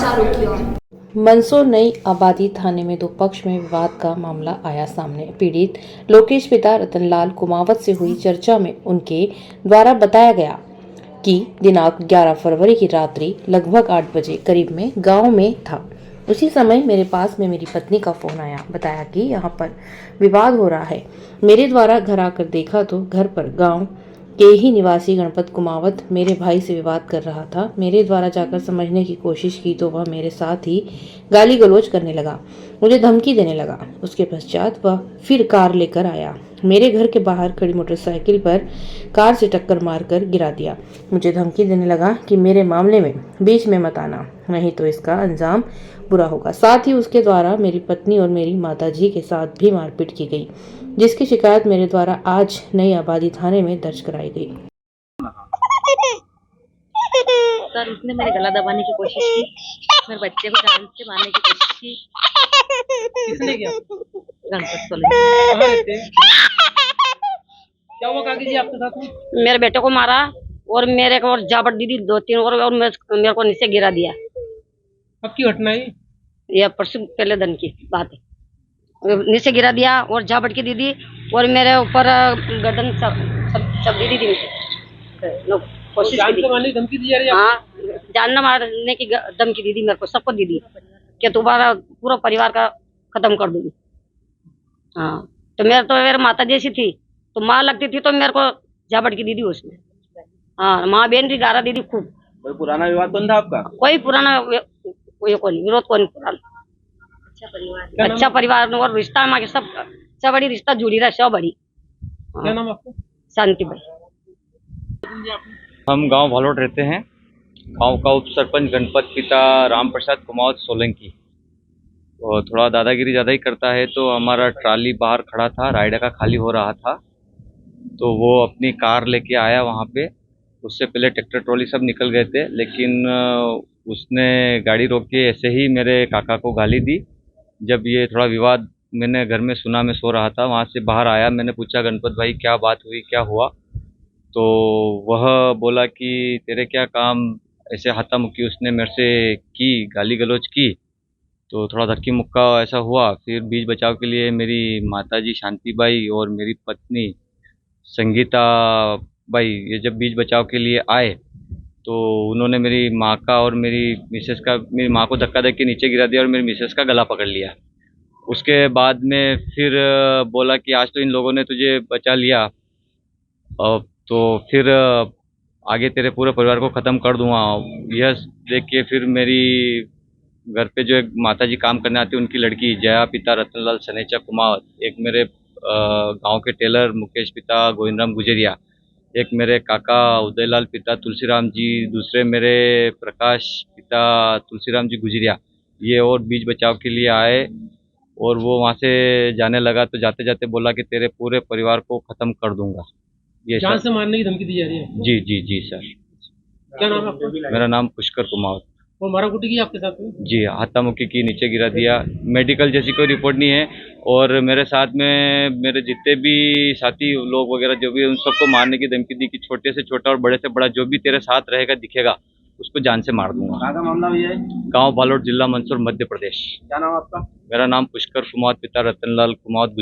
आरोपियों। मंदसौर नई आबादी थाने में दो पक्ष में विवाद का मामला आया सामने। पीड़ित लोकेश पिता रतनलाल कुमावत से हुई चर्चा में उनके द्वारा बताया गया कि दिनांक 11 फरवरी की रात्रि लगभग 8 बजे करीब में गांव में था। उसी समय मेरे पास में मेरी पत्नी का फोन आया, बताया कि यहाँ पर विवाद हो रहा है। मेरे द्वारा घर आकर देखा तो घर पर गांव के ही निवासी गणपत कुमावत मेरे भाई से विवाद कर रहा था। मेरे द्वारा जाकर समझने की कोशिश की तो वह मेरे साथ ही गाली गलौज करने लगा, मुझे धमकी देने लगा। उसके पश्चात वह फिर कार लेकर आया, मेरे घर के बाहर खड़ी मोटरसाइकिल पर कार से टक्कर मारकर गिरा दिया। मुझे धमकी देने लगा कि मेरे मामले में बीच में मत आना, नहीं तो इसका अंजाम बुरा होगा। साथ ही उसके द्वारा मेरी पत्नी और मेरी माताजी के साथ भी मारपीट की गई, जिसकी शिकायत मेरे द्वारा आज नई आबादी थाने में दर्ज कराई गई। सर उसने मेरे गला दबाने की कोशिश की, मेरे बच्चे को जान से मारने की कोशिश की। किसने किया? गणपत सोलंकी। कहाँ रहते हैं? क्या हुआ काकी जी आपके साथ में? मेरे बेटे को मारा और मेरे को और जाबड़ दी 2-3 और मेरे को नीचे गिरा दिया। अब की घटना है? यह परसों पहले दिन की बात है। नीचे गिरा दिया और जाबड़ की दीदी और मेरे ऊपर गर्दन सब दीदी थी कोशिश जान की से मारने की धमकी दी जा रही है? हाँ, जानना मारने की धमकी दी मेरे को, सबको दी कि तुम्हारा पूरा परिवार का खत्म कर दूंगी। हाँ, तो मेरे माता जैसी थी, तो माँ लगती थी तो मेरे को झापट की दीदी उसने। हाँ, माँ बहन की गारा दीदी खूब। कोई पुराना विवाद तो नहीं था आपका? कोई पुराना कोई विरोध कोई पुराना। अच्छा परिवार और रिश्ता माँ के सब बड़ी रिश्ता जुड़ी रहा, सब बड़ी। क्या नाम आपका? शांति भाई। हम गांव भालोट रहते हैं। गांव का उप सरपंच गणपत पिता राम प्रसाद कुमावत सोलंकी और थोड़ा दादागिरी ज़्यादा ही करता है। तो हमारा ट्राली बाहर खड़ा था, रायडा का खाली हो रहा था, तो वो अपनी कार लेके आया वहाँ पे। उससे पहले ट्रैक्टर ट्रॉली सब निकल गए थे, लेकिन उसने गाड़ी रोक के ऐसे ही मेरे काका को गाली दी। जब ये थोड़ा विवाद मैंने घर में सुना, मैं सो रहा था, वहाँ से बाहर आया, मैंने पूछा गणपत भाई क्या बात हुई, क्या हुआ? तो वह बोला कि तेरे क्या काम, ऐसे हत्ता मुक्की उसने मेरे से की, गाली गलौज की। तो थोड़ा धक्की मुक्का ऐसा हुआ। फिर बीच बचाव के लिए मेरी माताजी शांति बाई और मेरी पत्नी संगीता बाई ये जब बीच बचाव के लिए आए, तो उन्होंने मेरी माँ का और मेरी माँ को धक्का दे के नीचे गिरा दिया और मेरी मिसेस का गला पकड़ लिया। उसके बाद में फिर बोला कि आज तो इन लोगों ने तुझे बचा लिया, तो फिर आगे तेरे पूरे परिवार को ख़त्म कर दूंगा। यह देख के फिर मेरी घर पे जो एक माताजी काम करने आती है, उनकी लड़की जया पिता रतनलाल सनेचा कुमावत, एक मेरे गांव के टेलर मुकेश पिता गोविंदराम गुजरिया, एक मेरे काका उदयलाल पिता तुलसीराम जी, दूसरे मेरे प्रकाश पिता तुलसीराम जी गुजरिया, ये और बीच बचाव के लिए आए। और वो वहाँ से जाने लगा तो जाते जाते बोला कि तेरे पूरे परिवार को ख़त्म कर दूंगा। ये जान सर से मारने की धमकी दी जा रही है? जी जी जी सर। क्या नाम है आपका? मेरा नाम पुष्कर कुमावत। वो मारा कुटी की आपके साथ में? जी, हत्ता मुक्की की, नीचे गिरा दिया। मेडिकल जैसी कोई रिपोर्ट नहीं है। और मेरे साथ में मेरे जितने भी साथी लोग वगैरह जो भी है, उन सबको मारने की धमकी दी कि छोटे से छोटा और बड़े से बड़ा जो भी तेरे साथ रहेगा दिखेगा उसको जान से मार दूंगा। कहाँ का मामला भैया है? गांव भालोट, जिला मंदसौर, मध्य प्रदेश। क्या नाम आपका? मेरा नाम पुष्कर कुमावत पिता रतनलाल कुमावत।